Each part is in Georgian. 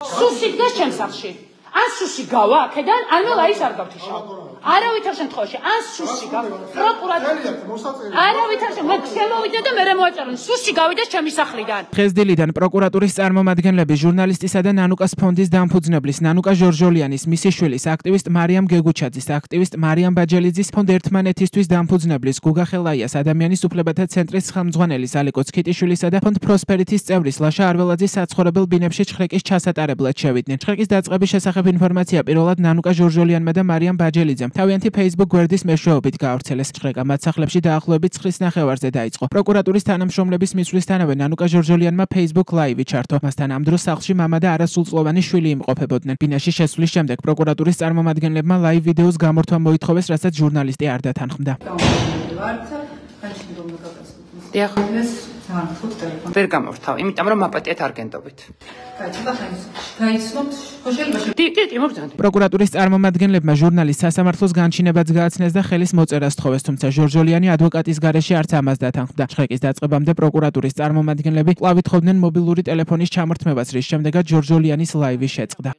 სუსი დგას ჩემს სახლში. ან სუსი გავა აქედან, ან ლაის არ გავთიშავ. არავითარ შემთხვევაში, ან სუსი გავა. არავითარ შემთხვევაში, მე შემოვიდა და მე მოაწერენ. სუსი გავიდეს ჩემი სახლიდან. დღესდილიდან პროკურატურის წარმომადგენლები ჟურნალისტისა და ნანუკას ფონდის დამფუძნებლის ნანუკა ჟორჟოლიანის მისი შვილის აქტივისტ მარიამ გეგუჩაძის, აქტივისტ მარიამ ბაჯელიძის, ფონდ ერთმანეთისთვის დამფუძნებლის გუგა ხელაიას, ადამიანის უფლებათა ცენტრის ხელმძღვანელის ალიკო ცქიტიშვილისა და ფონდ პროსპერითის წევრის ლაშა არველაძის საცხოვრებელ ბინებში ჩხრეკის ჩასატარებლად შევიდნენ. ჩხრეკის დაწყების შესახებ ინფორმაცია პირველად ნანუკა ჟორჟოლიანმა და მარიამ ბაჯელიძემ თავიანთი Facebook გვერდის მეშვეობით გაავრცელეს. ჩხრეკა მათ სახლებში დაახლოებით 9 ნახევარზე დაიწყო. პროკურატურის თანამშრომლების მისვლისთანავე ნანუკა ჟორჟოლიანმა Facebook Live-ი ჩართო. მასთან ამ დროს სახლში მამა და არასრულწლოვანი შვილი იმყოფებოდნენ. ბინაში შესვლის შემდეგ პროკურატურის წარმომადგენლებმა Live ვიდეოს გამორთვა მოითხოვეს, რასაც ჟურნალისტი არ დათანხმდა. ვერ გამორთავ, იმიტომ რომ მაპატიეთ არგენტობით. პროკურატურის წარმომადგენლებმა ჟურნალის სასამართლოს განჩინებაც გააცნეს და ხელის მოწერას თხოვეს, თუმცა ჟორჟოლიანი ადვოკატის გარეშე არც ამას დათანხმდა. ჩხრეკის დაწყებამდე პროკურატურის წარმომადგენლები კვლავ ითხოვდნენ მობილური ტელეფონის ჩამორთმევას, რის შემდეგაც ჟორჟოლიანის ლაივი შეწყდა.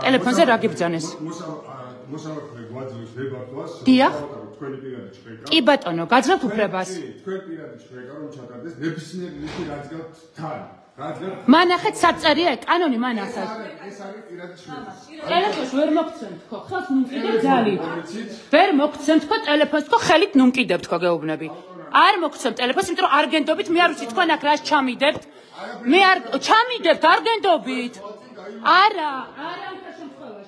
ტელეფონზე რა გიბრძანეს? დიახ. კი ბატონო, გაძლევთ უფლებას. მანახეთ საწერია კანონი მანახეთ. ტელეფონს ვერ მოგცემთ ხო? ხელს ნუმკიდებ ძალით. ვერ მოგცემთ ხო ტელეფონს ხო ხელით ნუმკიდებთ ხო გეუბნები. არ მოგცემთ ტელეფონს, იმიტომ რომ არგენტობით მე არ ვიცი თქვენ აქ რას ჩამიდებთ. მე არ ჩამიდებთ არგენტობით. არა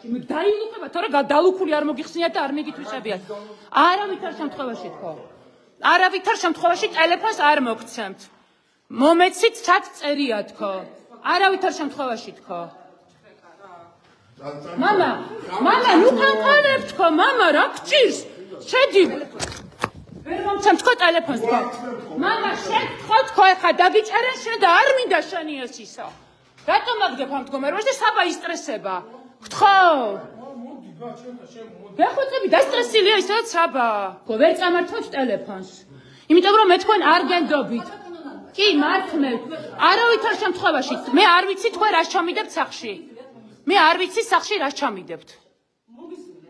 მე დაილუქება, თორე გადალუქული არ მოგიხსნიათ და არ მიგითვისებიათ. არავითარ შემთხვევაში თქო. არავითარ შემთხვევაში ტელეფონს არ მოგცემთ. მომეცით რაც წერია თქო. არავითარ შემთხვევაში თქო. მამა, ნუ კანკანებ თქო, მამა რა გჭირს? შედი. ვერ მომცემ თქო ტელეფონს თქო. მამა შეგთხო თქო, ეხა დაგიჭერენ შენ და არ მინდა შენი ეს ისა. რატომ მაგდებ ამ მდგომარეობაში და საბა ისტრესება? გთხოვ. გეხოცები დასტრესილია ისედაც საბა. ვერ წამართვით ტელეფონს. იმიტომ რომ მე თქვენ არგენტობით. კი, მართლმევ. არავითარ შემთხვევაში მე არ ვიცი თქვენ რას ჩამიდებთ სახლში. მე არ ვიცი სახლში რას ჩამიდებთ.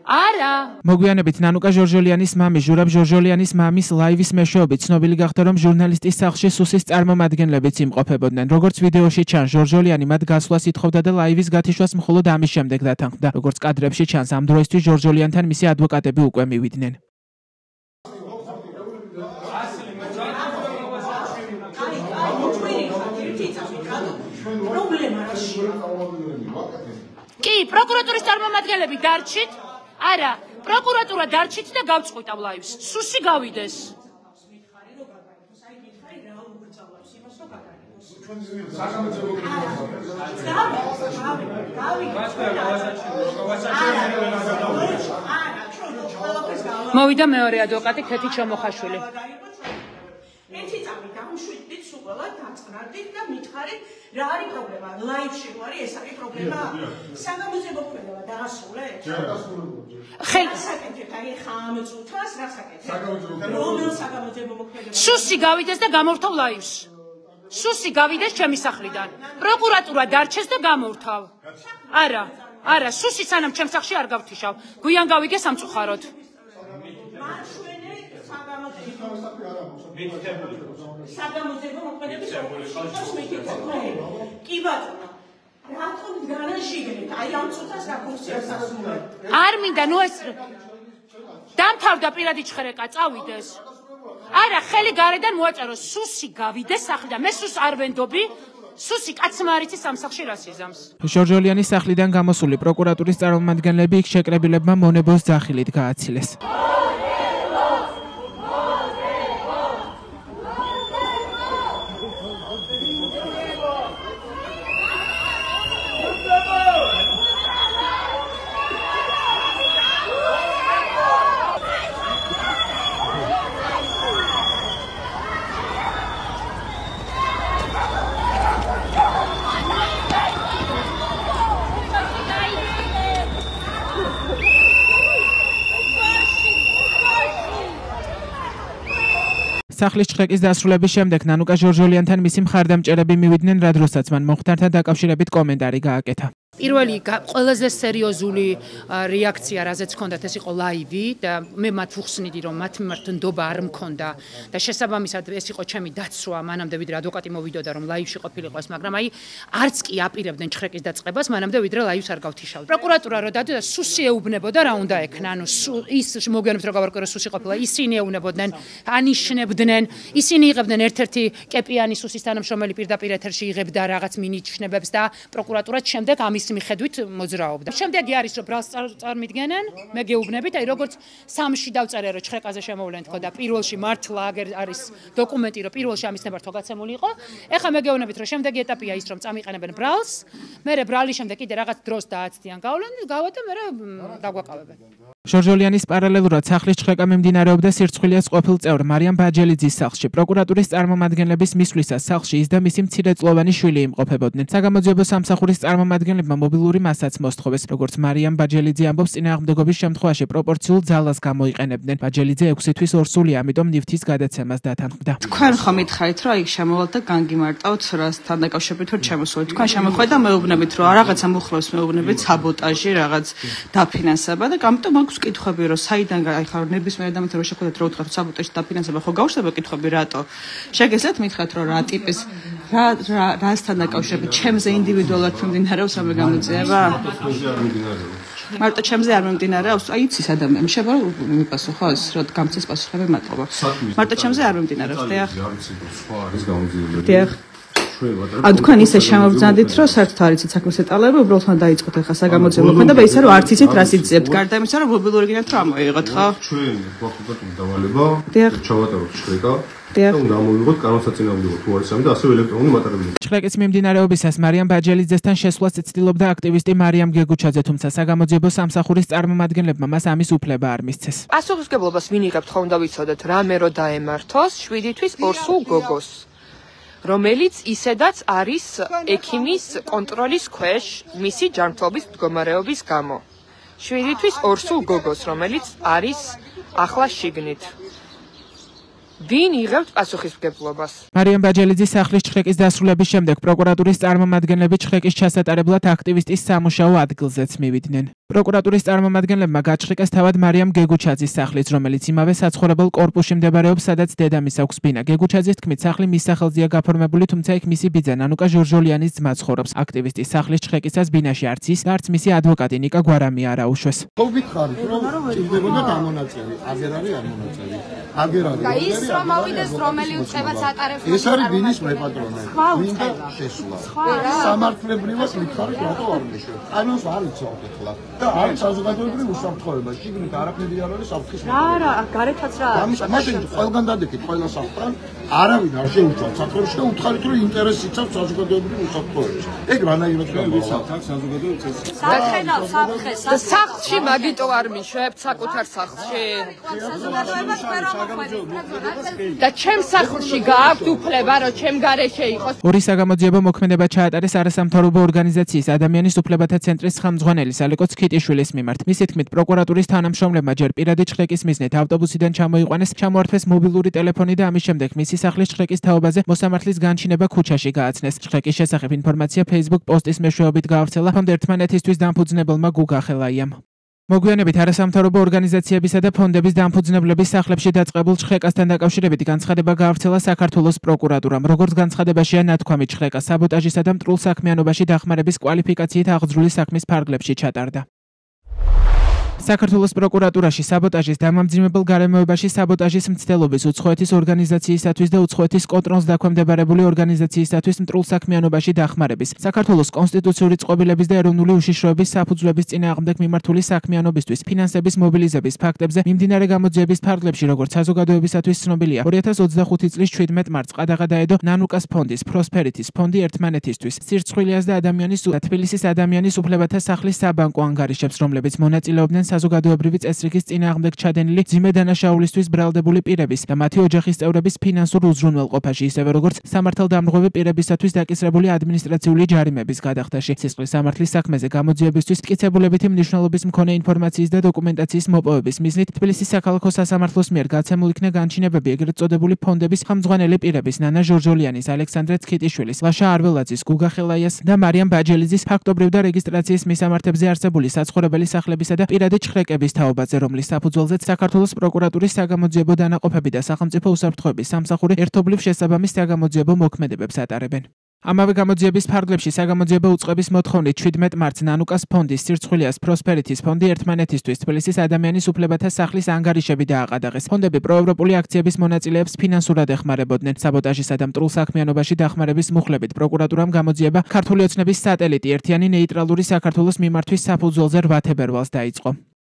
არა. მოგვიანებით ნანუკა ჟორჟოლიანის მამის ჟურაბ ჟორჟოლიანის მამის ლაივის მეშვეობით ცნობილი გახდა, რომ ჟურნალისტის სახლში სუსის წარმომადგენლებიც იმყოფებოდნენ. როგორც ვიდეოში ჩანს, ჟორჟოლიანი მათ გასვლას ითხოვდა და ლაივის გათიშვას მხოლოდ ამის შემდეგ დათანხმდა. როგორც კადრებში ჩანს, ამ დროისთვის ჟორჟოლიანთან მისი ადვოკატები უკვე მივიდნენ. კი, პროკურატურის წარმომადგენლები დარჩით. არა, პროკურატურა დარჩით და გავწყვიტავ ლაივს. სუსი გავიდეს. მოვიდა მეორე ადვოკატი ქეთი ჩამოხაშვილი. ერთი წამი დამშვიდით სულ ყველა დაწყნარდით და მითხარით რა არის პრობლემა? ლაივში ვარი, ეს არის პრობლემა. საგამოძიებო ქმედება დაასრულეთ? ხელსაკეთეთ, აი ხა ამ წუთას რა საკეთეთ? რომელ საგამოძიებო ქმედებას? სუსი გავიდეს და გამორთავ ლაივს. სუსი გავიდეს ჩემი სახლიდან. პროკურატურა დარჩეს და გამორთავ. არა, სუსი სანამ ჩემს სახლში არ გავთიშავ. გვიან გავიგე სამწუხაროდ. საგამოძიებო მოქმედების კი ბატონო, რატომ განაშიგნეთ? აი ამ წუთას რა ფუნქციას ასრულებთ? არ მინდა, ნუ ეს დამთავრდა პირადი ჩხრეკა, წავიდეს. არა, ხელი გარედან მოაწეროს, სუსი გავიდეს სახლიდან. მე სუსს არ ვენდობი. სუსი კაცმა არ იცის ამ სახლში რას იზამს. ჟორჟოლიანის სახლიდან გამოსული პროკურატურის წარმომადგენლები იქ შეკრებილებმა მონებოს ძახილით გააცილეს. სახლის ჩხრეკის დასრულების შემდეგ ნანუკა ჟორჟოლიანთან მისი მხარდამჭერები მივიდნენ, რა დროსაც მან მომხდართან დაკავშირებით კომენტარი გააკეთა. პირველი ყველაზე სერიოზული რეაქცია, რაზეც ჰქონდათ, ეს იყო ლაივი და მე მათ ვუხსნიდი, რომ მათ მიმართ ნდობა არ მქონდა და შესაბამისად ეს იყო ჩემი დაცვა, მანამდე ვიდრე ადვოკატი მოვიდოდა, რომ ლაივში ყოფილიყო ეს, მაგრამ აი არც კი აპირებდნენ ჩხრეკის დაწყებას, მანამდე ვიდრე ლაივს არ გავთიშავდნენ. პროკურატურა რო დადოდა, სუსი ეუბნებოდა რა უნდა ექნა, ანუ ის მოგვიანებით რო გავარკვე, რომ სუსი ყოფილა, ისინი ეუბნებოდნენ, ანიშნებდნენ, ისინი იღებდნენ ერთ-ერთი კეპიანი სუსის თანამშრომელი პირდაპირ ეთერში იღებდა რაღაც მინიშნებებს და პროკურატურა შემდეგ ამის მიხედვით მოძრაობდა. შემდეგი არის რომ ბრალს წარმიდგენენ, მე გეუბნებით, აი როგორც სამში დავწერე რომ ჩხრეკაზე შემოვლენ თქო და პირველში მართლა აგერ არის დოკუმენტი რომ პირველში ამის ნებართვა გაცემული იყო. ეხლა მე გეუბნებით რომ შემდეგი ეტაპია ის რომ წამიყენებენ ბრალს, მერე ბრალის შემდეგ კიდე რაღაც დროს დააცდიან გავლენ, გავა და მერე დაგვაკავებენ. ჟორჟოლიანის პარალელურად სახლის ჩხრეკა მიმდინარეობდა სირცხვილიას ყოფილ წევრ მარიამ ბაჯელიძის სახლში. პროკურატურის წარმომადგენლების მისვლისას სახლში ის და მისი მცირეწლოვანი შვილი იმყოფებოდნენ. საგამოძიებო სამსახურის წარმომადგენლებმა მობილური მასაც მოსთხოვეს. როგორც მარიამ ბაჯელიძე ამბობს, წინააღმდეგობის შემთხვევაში პროპორციულ ძალას გამოიყენებდნენ. ბაჯელიძე 6 თვის ორსულია, ამიტომ ნივთის გადაცემას დათანხმდა. თქვენ ხომ მითხარით, რომ იქ შემოვალთ და განგიმარტავთ რასთან დაკავშირებით რომ შემოსულით. თქვენ შემოხვედით და მეუბნებით, რომ რაღაცა მუხლებს მეუბნებით საბოტაჟი, რაღაც დაფინანსება და ამიტომ აქვს კითხვები, რომ საიდან ახლა ნებისმიერ ადამიანს რო შეხვდეთ, რომ უთხრათ საბოტაჟი დაფინანსება, ხო გაუშვება კითხვები რატო? შეგეძლოთ მითხრათ, რომ რა ტიპის რასთან დაკავშირებით ჩემზე ინდივიდუალურად მიმდინარეობს რამე გამოძიება? მარტო ჩემზე არ მიმდინარეობს? აი იცის ადამიანი, შევა მიპასო ხო ეს რა გამცეს პასუხები მადლობა. მარტო ჩემზე არ მიმდინარეობს, დიახ. სხვა არის გამოძიება. დიახ. თქვენ ისე შემოვძანდით, რომ საერთოდ არ იცით საქმის დეტალები, უბრალოდ უნდა დაიწყოთ ახლა საგამოძიებო მოქმედება, ისე რომ არც იცით რას იძიებთ. გარდა იმისა, რომ მობილური გინდათ რომ ამოიღოთ, ხო? ჩვენ გვაქვს დავალება, ჩავატაროთ ჩხრეკა. და უნდა მოვიღოთ კანონსაწინააღმდეგო თუ არის ამი და ასევე ელექტრონული მატარებლები. ჩხრეკის მიმდინარეობისას მარიამ ბაჯელიძესთან შესვლას ცდილობდა აქტივისტი მარიამ გეგუჩაძე, თუმცა საგამოძიებო სამსახურის წარმომადგენლებმა მას ამის უფლება არ მისცეს. პასუხისმგებლობას ვინ იღებთ, ხო უნდა ვიცოდეთ, რამე რო დაემართოს 7 თვის ორსულ გოგოს, რომელიც ისედაც არის ექიმის კონტროლის ქვეშ მისი ჯანმრთელობის მდგომარეობის გამო. 7 თვის ორსულ გოგოს, რომელიც არის ახლა შიგნით. ვინ იღებთ პასუხისმგებლობას? მარიამ ბაჯელიძის სახლის ჩხრეკის დასრულების შემდეგ პროკურატურის წარმომადგენლები ჩხრეკის ჩასატარებლად აქტივისტის სამუშაო ადგილზეც მივიდნენ. პროკურატურის წარმომადგენლებმა გაჩხრეკეს თავად მარიამ გეგუჩაძის სახლიც, რომელიც იმავე საცხოვრებელ კორპუსში მდებარეობს, სადაც დედამის აქვს ბინა. გეგუჩაძის თქმით, სახლი მის სახელზეა გაფორმებული, თუმცა იქ მისი ბიძა ნანუკა ჟორჟოლიანის ძმა ცხოვრობს. აქტივისტის სახლის ჩხრეკისას ბინაში არც ის, არც მისი ადვოკატი ნიკა გვარამი არ აუშვეს. ხო ვითხარით, რომ ჭირდებოდა გამონაწილე, აგერ არის არ მონაწილე. აგერ არის. და ის რომ ავიდეს რომელი უწყებაც ატარებს. ეს არის ბინის მეპატრონე. მინდა შესვლა. სამართლებრივად ვითხარით, რატო არ მიშვეთ? კანონს არ იცავთ ახლა. და არის საზოგადოებრივი უსაფრთხოება, შიგნით არაფერი არ არის საფრთხის. რა, გარეთაც რა არის. მაშინ ყველგან დადექით ყველა საფრთხე, არავინ არ შეუჭვალ საფრთხეში და უთხარით, რომ ინტერესი იცავს საზოგადოებრივი უსაფრთხოებას. ეგ რანაირად გამოვიდა საზოგადოების საფრთხეს. და სახლში მაგიტო არ მიშვებთ საკუთარ სახლში? საზოგადოებას ვერ მოხვედით. და ჩემ სახლში გააქვთ უფლება, რომ ჩემ გარეშე იყოს. ორი საგამოძიებო მოქმედება ჩაატარეს არასამთავრობო ორგანიზაციის ადამიანის უფლებათა ცენტრის ხელმძღვანელი ალეკო ცქიტიშვილის მიმართ. მისი თქმით, პროკურატურის თანამშრომლებმა ჯერ პირადი ჩხრეკის მიზნით ავტობუსიდან ჩამოიყვანეს, ჩამოართვეს მობილური ტელეფონი და ამის შემდეგ მისი სახლის ჩხრეკის თაობაზე მოსამართლის განჩინება ქუჩაში გააცნეს. ჩხრეკის შესახებ ინფორმაცია Facebook პოსტის მეშვეობით გაავრცელა ფონდ ერთმანეთისთვის დამფუძნებელმა გუგა ხელაიამ. მოგვიანებით არასამთავრობო ორგანიზაციებისა და ფონდების დამფუძნებლების სახლებში დაწყებულ ჩხრეკასთან დაკავშირებით განცხადება გაავრცელა საქართველოს პროკურატურამ. როგორც განცხადებაშია ნათქვამი, ჩხრეკა საბოტაჟისა და მტრულ საქმიანობაში დახმარების კვალიფიკაციით აღძრული საქმის ფარგლებში ჩატარდა. საქართველოს პროკურატურაში საბოტაჟის დამამძიმებელ გარემოებაში საბოტაჟის მცდელობის უცხოეთის ორგანიზაციისათვის და უცხოეთის კონტროლს დაქვემდებარებული ორგანიზაციისათვის მტრულ საქმიანობაში დახმარების, საქართველოს კონსტიტუციური წყობილების და ეროვნული უშიშროების საფუძვლების წინააღმდეგ მიმართული საქმიანობისთვის ფინანსების მობილიზების ფაქტებზე მიმდინარე გამოძიების ფარგლებში, როგორც საზოგადოებისათვის ცნობილია, 2025 წლის 17 მარტს ყადაღა დაედო ნანუკას ფონდის, პროსპერიტის ფონდი ერთმანეთისთვის, სირცხვილიას და ადამიანის და თბილისის ადამიანის უფლებათა სახლის საბანკო ანგარიშებს, რომლებიც მონაწილეობდნენ საზოგადოებრივი წესრიგის წინააღმდეგ ჩადენილი ძიმე დანაშაულისთვის ბრალდებული პირების და მათი ოჯახის წევრების ფინანსურ უზრუნველყოფაში, ისევე როგორც სამართალდამრღვევი პირებისათვის დაკისრებული ადმინისტრაციული ჯარიმების გადახდაში. სისხლის სამართლის საქმეზე გამოძიებისთვის მტკიცებულებითი მნიშვნელობის მქონე ინფორმაციის და დოკუმენტაციის მოპოვების მიზნით თბილისის საქალაქო სასამართლოს მიერ გაცემულ იქნა განჩინებები ეგრეთ წოდებული ფონდების ხელმძღვანელი პირების ნანა ჟორჟოლიანის, ალექსანდრე ცქიტიშვილის, ლაშა არველაძის, გუგა ხელაიას და მარიამ ბაჯელიძის ფაქტობრივ და რეგისტრაციის მისამართებზე არსებული საცხოვრებელი სახლებისა და პირადი ჩხრეკების თაობაზე, რომლის საფუძველზეც საქართველოს პროკურატურის საგამოძიებო დანაყოფები და სახელმწიფო უსაფრთხოების სამსახური ერთობლივ შესაბამის საგამოძიებო მოქმედებებს ატარებენ. ამავე გამოძიების ფარგლებში საგამოძიებო უწყების მოთხოვნით 17 მარტს ნანუკას ფონდის, სირცხვილიას პროსპერითის ფონდი, ერთმანეთისთვის თბილისის ადამიანის უფლებათა სახლის ანგარიშები დააყადაღეს. ფონდები პროევროპული აქციების მონაწილეებს ფინანსურად ეხმარებოდნენ. საბოტაჟისა და მტრულ საქმიანობაში დახმარების მუხლებით პროკურატურამ გამოძიება ქართული ოცნების სატელიტი ერთიანი ნეიტრალური საქართველოს მიმართვის საფუძველზე 8 თებერვალს დაიწყო.